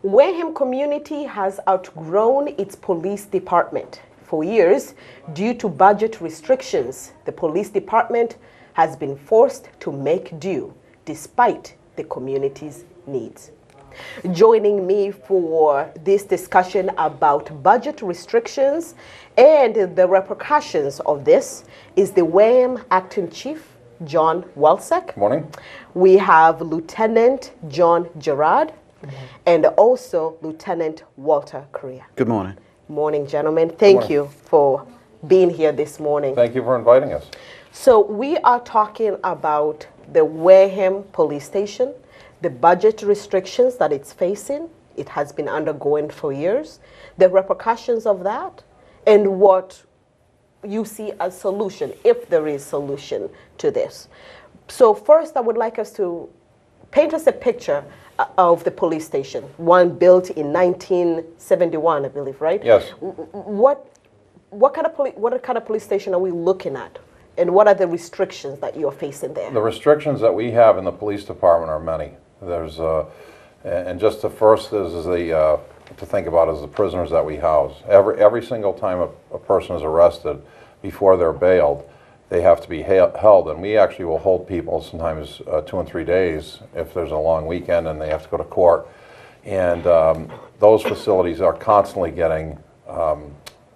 Wareham community has outgrown its police department. For years, due to budget restrictions, the police department has been forced to make do despite the community's needs. Joining me for this discussion about budget restrictions and the repercussions of this is the Wareham Acting Chief, John Welsack. Good morning. We have Lieutenant John Gerard and also Lieutenant Walter Correa. Good morning. Morning, gentlemen. Thank you for being here this morning. Thank you for inviting us. So we are talking about the Wareham Police Station, the budget restrictions that it's facing. It has been undergoing for years, the repercussions of that, and what you see as solution, if there is solution to this. So first, I would like us to paint us a picture of the police station, one built in 1971, I believe, right? Yes. What kind of police station are we looking at? And what are the restrictions that you're facing there? The restrictions that we have in the police department are many. There's, and just the first is the, to think about is the prisoners that we house. Every single time a person is arrested, before they're bailed, they have to be held, and we actually will hold people sometimes 2 and 3 days if there's a long weekend and they have to go to court. And those facilities are constantly getting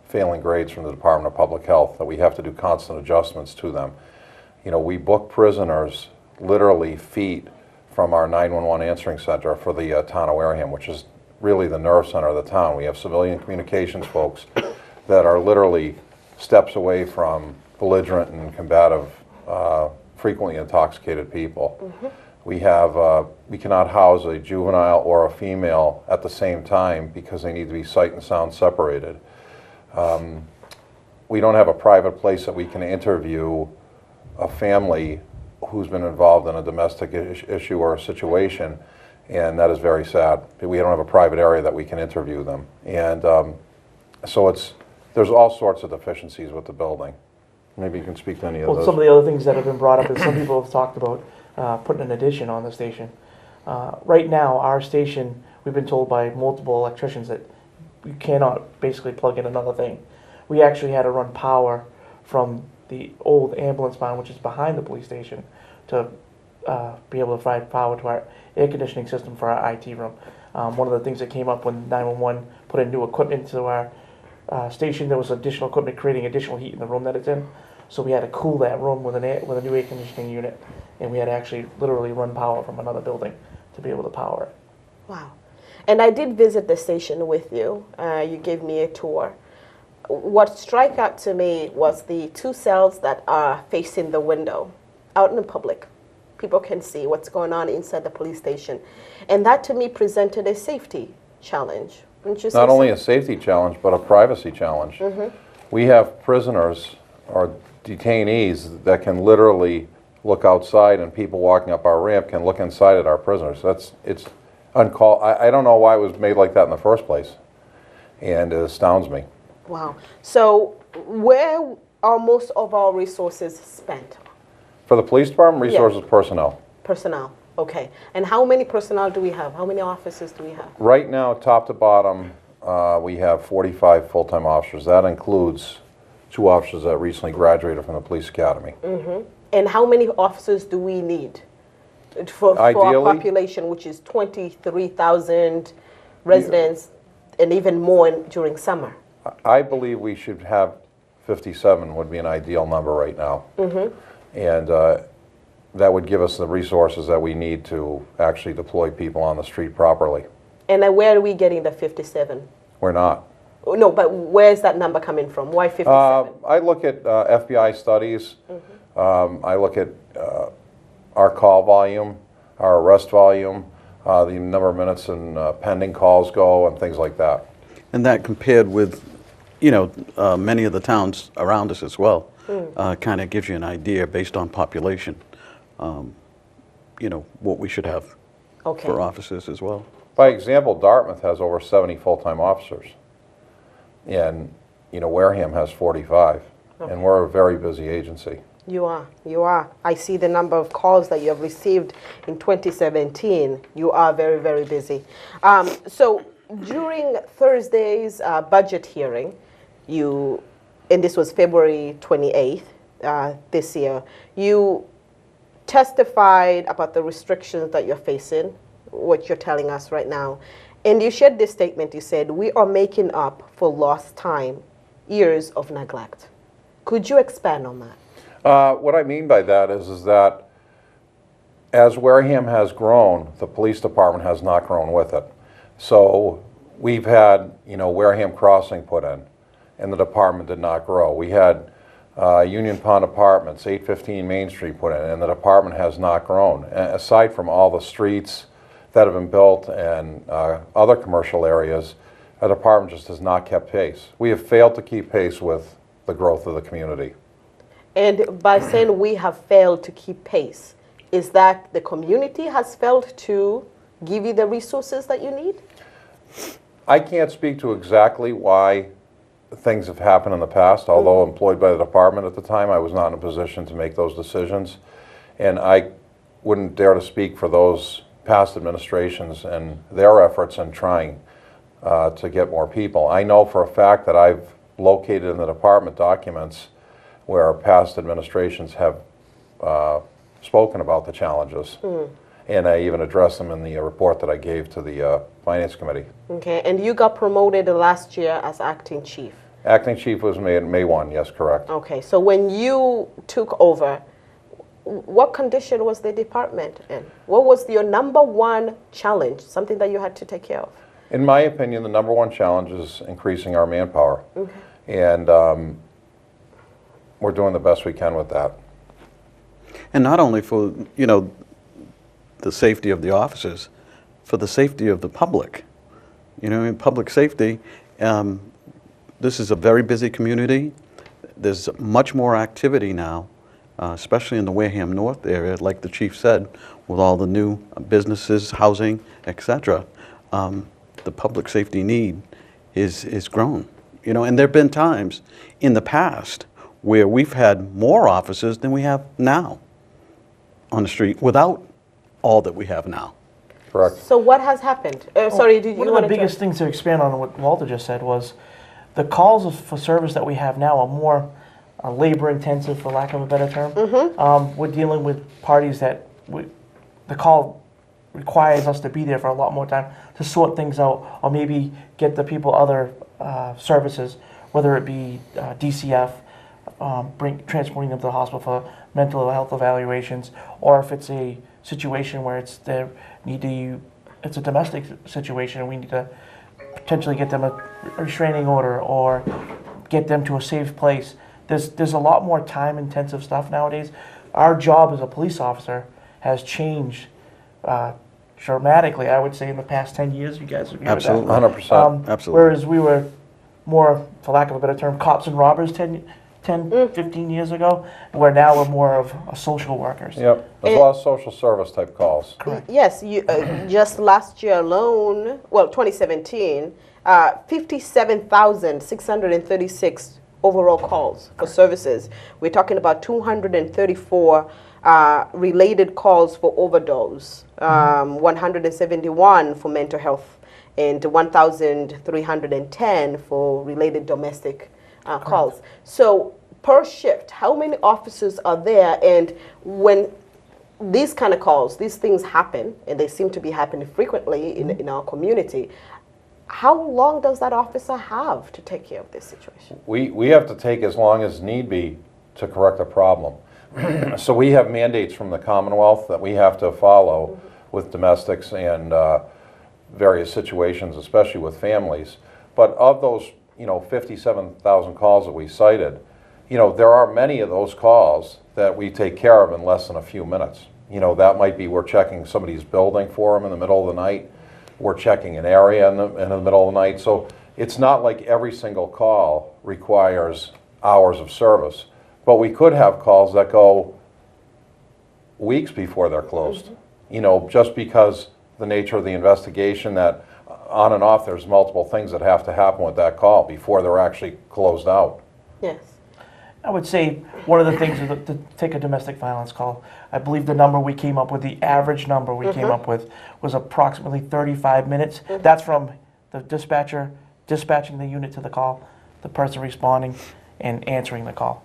failing grades from the Department of Public Health, that we have to do constant adjustments to them. You know, we book prisoners literally feet from our 911 answering center for the town of Wareham, which is really the nerve center of the town. We have civilian communications folks that are literally steps away from belligerent and combative, frequently intoxicated people. Mm-hmm. We cannot house a juvenile or a female at the same time because they need to be sight and sound separated. We don't have a private place that we can interview a family who's been involved in a domestic issue or a situation, and that is very sad. We don't have a private area that we can interview them. And so there's all sorts of deficiencies with the building. Maybe you can speak to any of those. Some of the other things that have been brought up is some people have talked about putting an addition on the station. Right now, our station, we've been told by multiple electricians that you cannot basically plug in another thing. We actually had to run power from the old ambulance barn, which is behind the police station, to be able to provide power to our air conditioning system for our IT room. One of the things that came up when 911 put in new equipment to our station, there was additional equipment creating additional heat in the room that it's in. So we had to cool that room with a new air conditioning unit, and we had to actually literally run power from another building to be able to power it. Wow. And I did visit the station with you. You gave me a tour. What struck out to me was the 2 cells that are facing the window, out in the public. People can see what's going on inside the police station. And that to me presented a safety challenge. Not only a safety challenge, but a privacy challenge. Mm-hmm. We have prisoners or detainees that can literally look outside, and people walking up our ramp can look inside at our prisoners. It's uncalled. I don't know why it was made like that in the first place, and it astounds me. Wow. So where are most of our resources spent? For the police department, resources, yeah. Personnel. Personnel. Okay. And how many personnel do we have? How many officers do we have? Right now, top to bottom, we have 45 full-time officers. That includes 2 officers that recently graduated from the police academy. Mm-hmm. And how many officers do we need for our population, which is 23,000 residents, and even more during summer? I believe we should have 57 would be an ideal number right now. Mm-hmm. And that would give us the resources that we need to actually deploy people on the street properly. And then where are we getting the 57? We're not. No, but where's that number coming from? Why 57? I look at FBI studies. Mm-hmm. I look at our call volume, our arrest volume, the number of minutes and pending calls go, and things like that. And that compared with, many of the towns around us as well, kind of gives you an idea based on population, what we should have for officers as well. By example, Dartmouth has over 70 full-time officers, and Wareham has 45, and we're a very busy agency. You are. You are. I see the number of calls that you have received in 2017. You are very, very busy. So during Thursday's budget hearing, and this was February 28th this year, you testified about the restrictions that you're facing, what you're telling us right now. And you shared this statement. You said, we are making up for lost time, years of neglect. Could you expand on that? What I mean by that is that as Wareham has grown, the police department has not grown with it. So we've had, Wareham Crossing put in, and the department did not grow. We had Union Pond Apartments, 815 Main Street put in, and the department has not grown. Aside from all the streets that have been built and other commercial areas, the department just has not kept pace. We have failed to keep pace with the growth of the community. And by saying we have failed to keep pace, is that the community has failed to give you the resources that you need? I can't speak to exactly why things have happened in the past. Although employed by the department at the time, I was not in a position to make those decisions. And I wouldn't dare to speak for those past administrations and their efforts in trying to get more people. I know for a fact that I've located in the department documents where past administrations have spoken about the challenges. And I even addressed them in the report that I gave to the Finance Committee. Okay, and you got promoted last year as acting chief. Acting chief was made May 1, yes, correct. Okay, so when you took over, what condition was the department in? What was your number one challenge, something that you had to take care of? In my opinion, the number one challenge is increasing our manpower. Okay. And we're doing the best we can with that. And not only for, the safety of the officers, for the safety of the public. In public safety, this is a very busy community. There's much more activity now, especially in the Wareham North area, like the chief said, with all the new businesses, housing, etc. The public safety need is grown. And there have been times in the past where we've had more officers than we have now on the street without all that we have now. Correct. So what has happened? Sorry, did you One of the biggest things to expand on what Walter just said was the calls for service that we have now are more labor intensive, for lack of a better term. We're dealing with parties that the call requires us to be there for a lot more time to sort things out, or maybe get the people other services, whether it be DCF, transporting them to the hospital for mental health evaluations, or if it's a situation where it's a domestic situation and we need to potentially get them a restraining order or get them to a safe place. There's a lot more time intensive stuff nowadays. Our job as a police officer has changed dramatically, I would say, in the past 10 years. You guys agree Absolutely. with that? 100%. Absolutely. Whereas we were more, for lack of a better term, cops and robbers 10, 15 years ago, where now we're more of social workers. Yep. There's a lot of social service type calls. Correct. Yes, you, just last year alone, 2017, 57,636 overall calls for services. We're talking about 234 related calls for overdose, 171 for mental health, and 1,310 for related domestic calls. So per shift, how many officers are there? And when these kind of calls, these things happen, and they seem to be happening frequently in our community, how long does that officer have to take care of this situation? We have to take as long as need be to correct a problem. So we have mandates from the Commonwealth that we have to follow with domestics and various situations, especially with families. But of those 57,000 calls that we cited, there are many of those calls that we take care of in less than a few minutes. That might be we're checking somebody's building for them in the middle of the night. We're checking an area in the middle of the night. So it's not like every single call requires hours of service. But we could have calls that go weeks before they're closed. Just because the nature of the investigation, that on and off there's multiple things that have to happen with that call before they're actually closed out. Yes. I would say one of the things is to take a domestic violence call. I believe the number we came up with, the average number we came up with, was approximately 35 minutes. That's from the dispatcher dispatching the unit to the call, the person responding, and answering the call.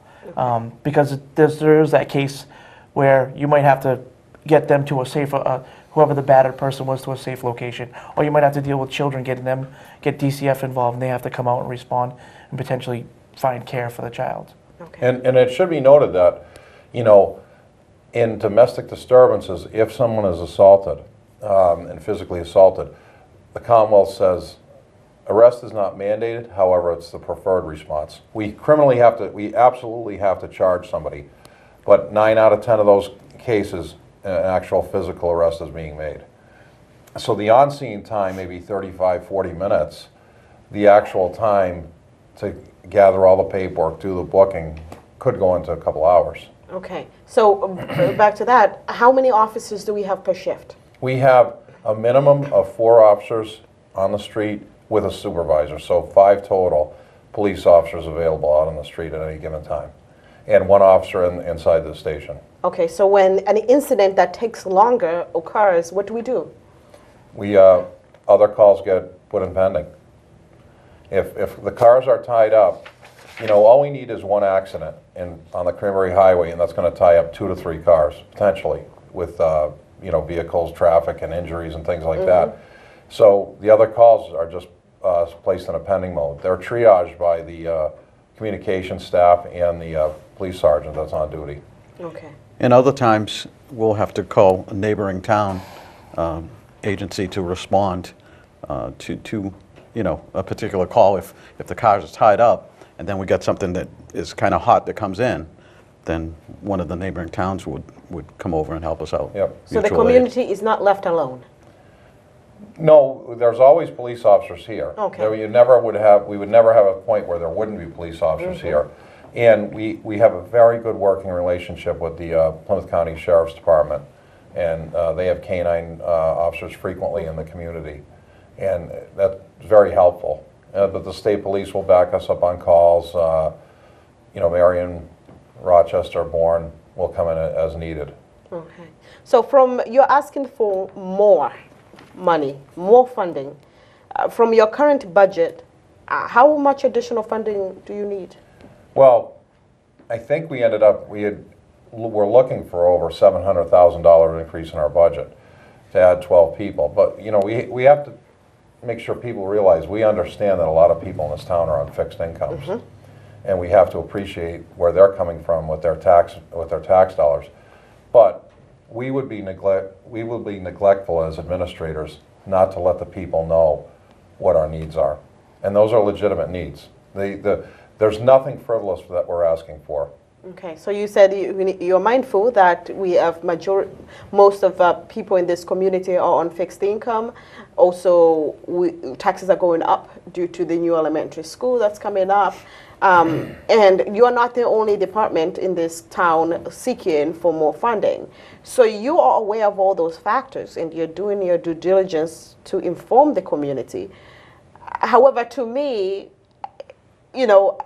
Because there is that case where you might have to get them to a safe, whoever the battered person was, to a safe location, or you might have to deal with children, get DCF involved, and they have to come out and respond and potentially find care for the child. Okay. And it should be noted that, you know, in domestic disturbances, if someone is assaulted and physically assaulted, the Commonwealth says arrest is not mandated, however, it's the preferred response. We absolutely have to charge somebody, but 9 out of 10 of those cases, an actual physical arrest is being made. So the on-scene time may be 35, 40 minutes. The actual time to gather all the paperwork, do the booking, could go into a couple hours. Okay. So back to that, how many officers do we have per shift? We have a minimum of 4 officers on the street with a supervisor, so 5 total police officers available out on the street at any given time, and 1 officer inside the station. Okay, so when an incident that takes longer occurs, what do we do? We other calls get put in pending. If the cars are tied up, you know, all we need is 1 accident on the Cranberry Highway, and that's going to tie up 2 to 3 cars potentially with you know, vehicles, traffic, and injuries and things like that. So the other calls are just placed in a pending mode. They're triaged by the communication staff and the police sergeant that's on duty. Okay. And other times, we'll have to call a neighboring town agency to respond to you know, a particular call. If the cars are tied up, and then we get something that is kind of hot that comes in, then one of the neighboring towns would come over and help us out. Yep. So the community is not left alone? No, there's always police officers here. Okay. We would never have a point where there wouldn't be police officers here. And we have a very good working relationship with the Plymouth County Sheriff's Department, and they have canine officers frequently in the community, and that's very helpful. But the state police will back us up on calls. You know, Marion, Rochester, Bourne will come in as needed. Okay. So you're asking for more money, more funding. From your current budget, how much additional funding do you need? Well, I think we're looking for over $700,000 increase in our budget to add 12 people. But, you know, we have to make sure people realize we understand that a lot of people in this town are on fixed incomes. And we have to appreciate where they're coming from with their tax dollars. But we would be neglectful as administrators not to let the people know what our needs are. And those are legitimate needs. There's nothing frivolous that we're asking for. Okay, so you said you're mindful that we have most of people in this community are on fixed income. Also, taxes are going up due to the new elementary school that's coming up. And you are not the only department in this town seeking for more funding. So you are aware of all those factors and you're doing your due diligence to inform the community. However, to me, you know,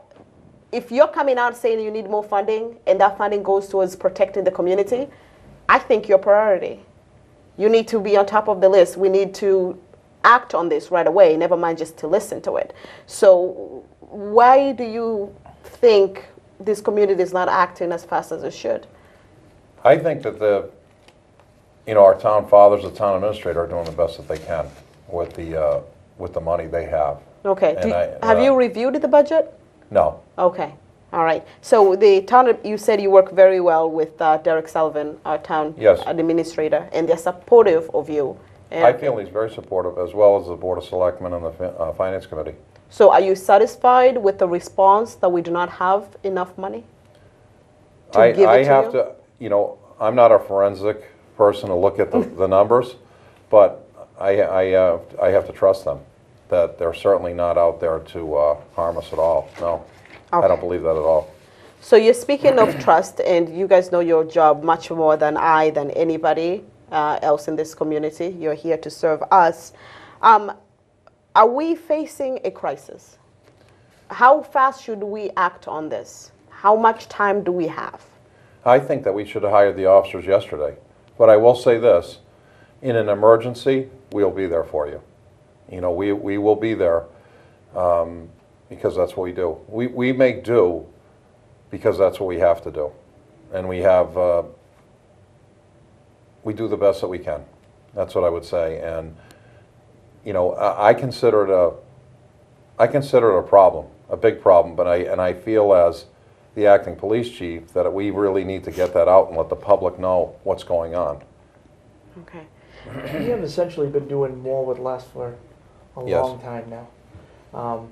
if you're coming out saying you need more funding and that funding goes towards protecting the community, I think your priority. You need to be on top of the list. We need to act on this right away, never mind just to listen to it. So why do you think this community is not acting as fast as it should? I think that our town fathers, the town administrator, are doing the best that they can with the money they have. Okay. Have you reviewed the budget? No. Okay. All right. So the town, you said you work very well with Derek Sullivan, our town administrator, and they're supportive of you. And I feel he's very supportive, as well as the Board of Selectmen and the Finance Committee. So are you satisfied with the response that we do not have enough money to give it to you? I'm not a forensic person to look at the numbers, but I have to trust them, that they're certainly not out there to harm us at all. No, I don't believe that at all. So you're speaking of trust, and you guys know your job much more than anybody else in this community. You're here to serve us. Are we facing a crisis? How fast should we act on this? How much time do we have? I think that we should have hired the officers yesterday. But I will say this, in an emergency, we'll be there for you. You know, we will be there because that's what we do. We make do because that's what we have to do. And we do the best that we can. That's what I would say. And, you know, I consider it a problem, a big problem, but I feel as the acting police chief that we really need to get that out and let the public know what's going on. Okay. We have essentially been doing more with less for a Yes. long time now.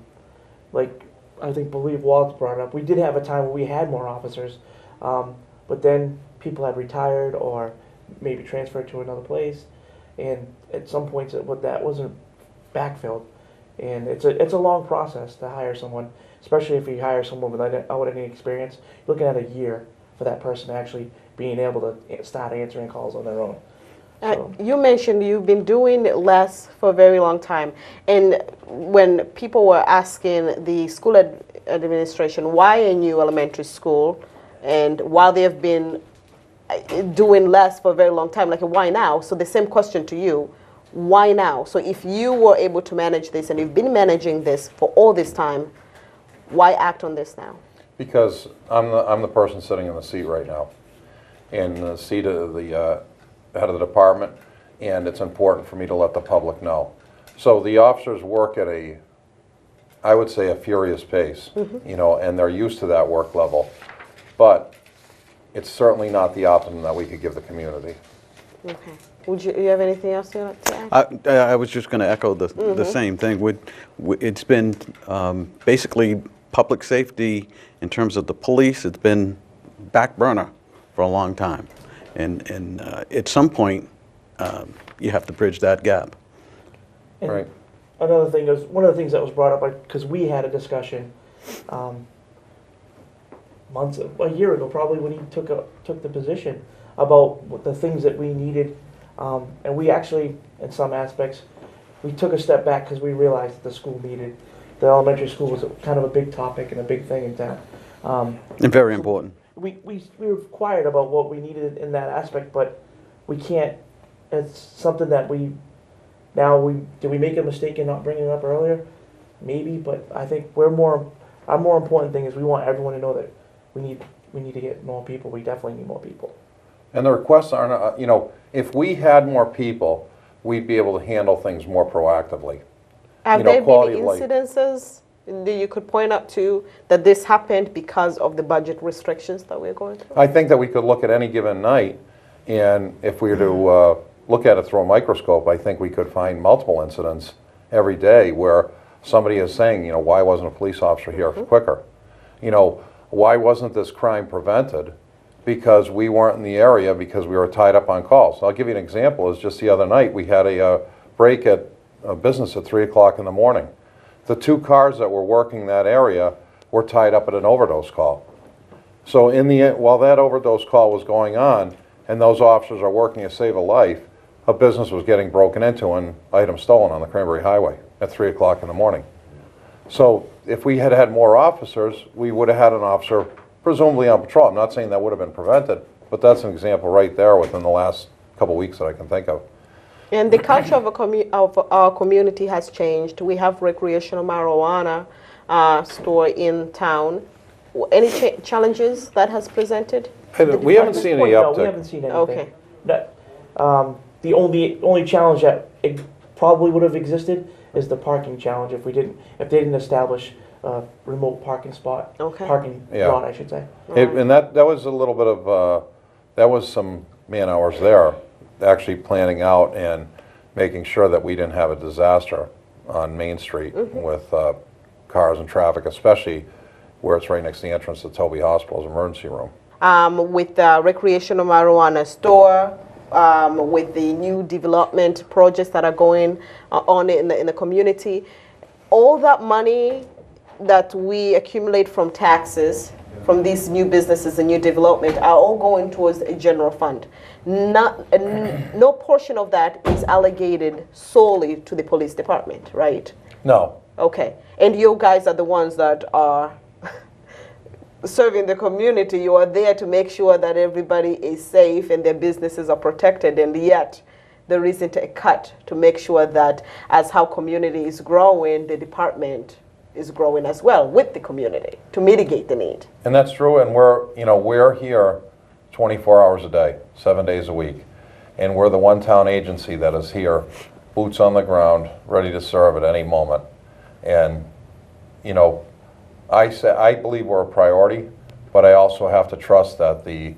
Like I believe Walt's brought up, we did have a time where we had more officers, but then people had retired or maybe transferred to another place, and at some points that wasn't backfilled, and it's a long process to hire someone, especially if you hire someone without any experience. You're looking at a year for that person actually being able to start answering calls on their own. So. You mentioned you've been doing less for a very long time, and when people were asking the school administration why a new elementary school, and while they've been doing less for a very long time, like why now? So the same question to you, why now? So if you were able to manage this and you've been managing this for all this time, why act on this now? Because I'm the person sitting in the seat right now, in the seat of the head of the department, and it's important for me to let the public know. So the officers work at I would say a furious pace, you know, and they're used to that work level. But it's certainly not the optimum that we could give the community. Okay. Would you have anything else you'd like to add? I was just going to echo the same thing. It's been basically public safety in terms of the police. It's been back burner for a long time. And at some point, you have to bridge that gap. And Right. Another thing is, one of the things that was brought up, because we had a discussion a year ago, probably when he took the position, about what the things that we needed, and we actually, in some aspects, we took a step back because we realized that the elementary school was kind of a big topic and a big thing in town. And very important. We were quiet about what we needed in that aspect, but we can't. It's something that did we make a mistake in not bringing it up earlier? Maybe, but I think our more important thing is we want everyone to know that we need to get more people. We definitely need more people. And the requests aren't, you know, if we had more people, we'd be able to handle things more proactively. Have there been incidences that you could point out to that this happened because of the budget restrictions that we're going through? I think that we could look at any given night, and if we were to look at it through a microscope, I think we could find multiple incidents every day where somebody is saying, you know, why wasn't a police officer here quicker? You know, why wasn't this crime prevented? Because we weren't in the area because we were tied up on calls. I'll give you an example. Is just the other night we had a break at a business at 3 o'clock in the morning. The 2 cars that were working that area were tied up at an overdose call. So in the end, while that overdose call was going on and those officers are working to save a life, a business was getting broken into and items stolen on the Cranberry Highway at 3 o'clock in the morning. So if we had had more officers, we would have had an officer presumably on patrol. I'm not saying that would have been prevented, but that's an example right there within the last couple of weeks that I can think of. And the culture of our community has changed. We have recreational marijuana store in town. Any challenges that has presented? We haven't seen any No, we uptick. haven't seen anything. Okay. No, the only challenge that it probably would have existed is the parking challenge if they didn't establish a remote parking spot. Okay. Parking Yeah. lot, I should say. And that was a little bit of, that was some man hours there, actually planning out and making sure that we didn't have a disaster on Main Street with cars and traffic, especially where it's right next to the entrance to Toby Hospital's emergency room. With the recreational marijuana store, with the new development projects that are going on in the community, all that money that we accumulate from taxes, from these new businesses and new development, are all going towards a general fund. No portion of that is allocated solely to the police department, right? No. Okay. And you guys are the ones that are serving the community. You are there to make sure that everybody is safe and their businesses are protected, and yet there isn't a cut to make sure that as how community is growing, the department is growing as well with the community to mitigate the need. And that's true, and we're here 24 hours a day, 7 days a week. And we're the one town agency that is here, boots on the ground, ready to serve at any moment. And, I believe we're a priority, but I also have to trust that the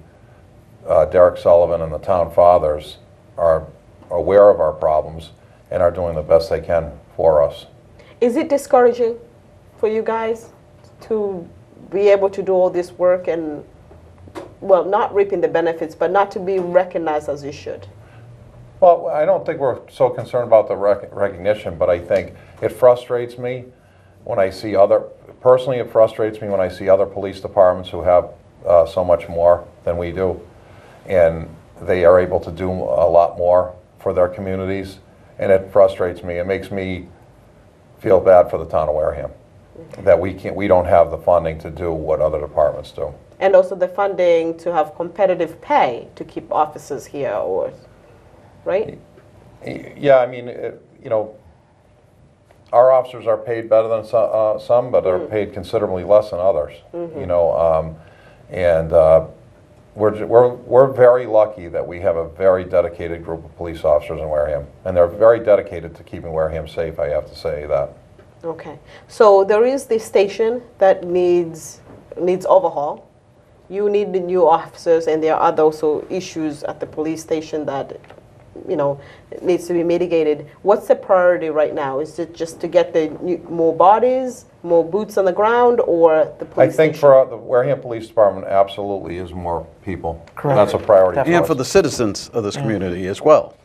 Derek Sullivan and the town fathers are aware of our problems and are doing the best they can for us. Is it discouraging for you guys to be able to do all this work and, well, not reaping the benefits, but not to be recognized as you should? Well, I don't think we're so concerned about the recognition, but I think it frustrates me when I see personally it frustrates me when I see other police departments who have so much more than we do, and they are able to do a lot more for their communities, and it frustrates me. It makes me feel bad for the town of Wareham, that we don't have the funding to do what other departments do. And also the funding to have competitive pay to keep officers here, or, right? Yeah, I mean, our officers are paid better than some, but are paid considerably less than others. We're very lucky that we have a very dedicated group of police officers in Wareham, and they're very dedicated to keeping Wareham safe. I have to say that. Okay, so there is the station that needs overhaul. You need the new officers, and there are other also issues at the police station that needs to be mitigated. What's the priority right now? Is it just to get more bodies, more boots on the ground, or the police I think station? for the Wareham Police Department, absolutely is more people. Correct. That's a priority. Definitely. And for the citizens of this community as well.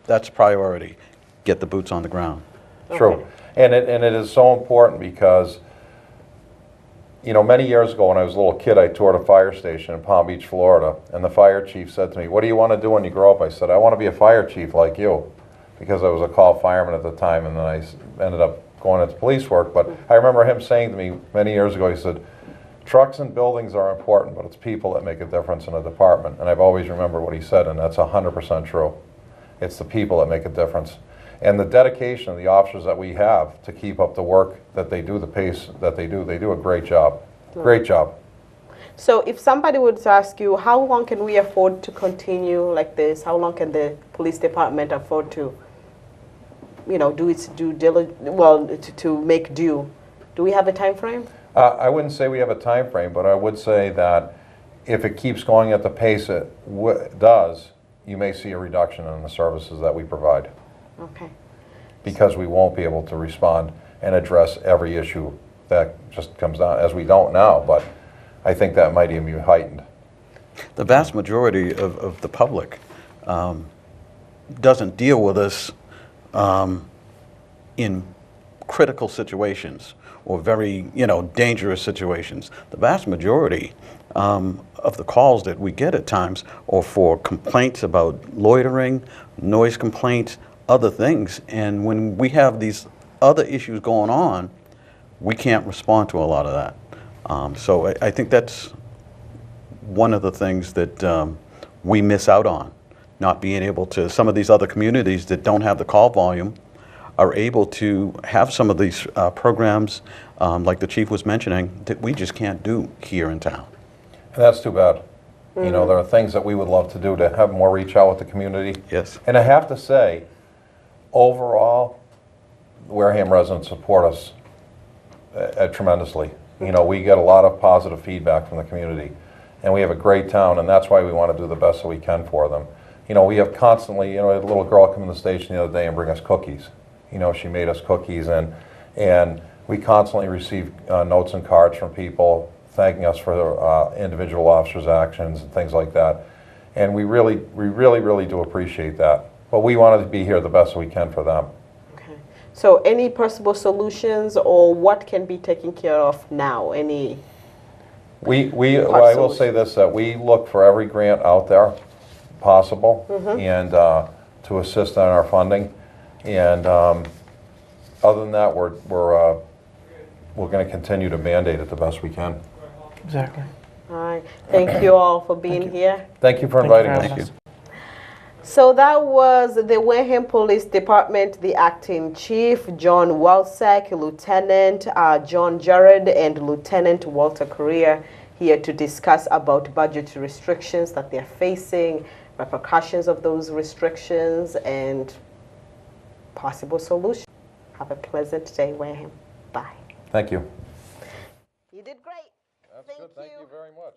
That's priority, get the boots on the ground. True. Okay. And it is so important because, many years ago when I was a little kid, I toured a fire station in Palm Beach, Florida, and the fire chief said to me, "What do you want to do when you grow up?" I said, "I want to be a fire chief like you," because I was a call fireman at the time, and then I ended up going into police work. But I remember him saying to me many years ago, he said, "Trucks and buildings are important, but it's people that make a difference in a department." And I've always remembered what he said, and that's 100% true. It's the people that make a difference. And the dedication of the officers that we have to keep up the work that they do, the pace that they do a great job. Great job. So if somebody would ask you, how long can we afford to continue like this? How long can the police department afford to, do its due diligence, to make due? Do we have a time frame? I wouldn't say we have a time frame, but I would say that if it keeps going at the pace it does, you may see a reduction in the services that we provide. Okay. Because we won't be able to respond and address every issue that just comes down, as we don't now, but I think that might even be heightened. The vast majority of the public doesn't deal with us in critical situations or very, dangerous situations. The vast majority of the calls that we get at times are for complaints about loitering, noise complaints, other things. And when we have these other issues going on, we can't respond to a lot of that. So I think that's one of the things that we miss out on, not being able to. Some of these other communities that don't have the call volume are able to have some of these programs, like the chief was mentioning, that we just can't do here in town. And that's too bad. There are things that we would love to do to have more reach out with the community. Yes. And I have to say, overall, Wareham residents support us tremendously. We get a lot of positive feedback from the community, and we have a great town, and that's why we want to do the best that we can for them. We have constantly, a little girl come in the station the other day and bring us cookies. She made us cookies, and we constantly receive notes and cards from people thanking us for individual officers' actions and things like that. And we really do appreciate that. But we want to be here the best we can for them. Okay. So any possible solutions, or what can be taken care of now? Any? I will say this, that we look for every grant out there possible and to assist on our funding. And other than that, we're going to continue to mandate it the best we can. Exactly. All right. Thank you all for being here. Thank you for Thank you inviting for us. having us. So that was the Wareham Police Department, the acting chief, John Walsek, Lieutenant John Jared, and Lieutenant Walter Correa, here to discuss about budget restrictions that they're facing, repercussions of those restrictions, and possible solutions. Have a pleasant day, Wareham. Bye. Thank you. You did great. That's good. Thank you very much.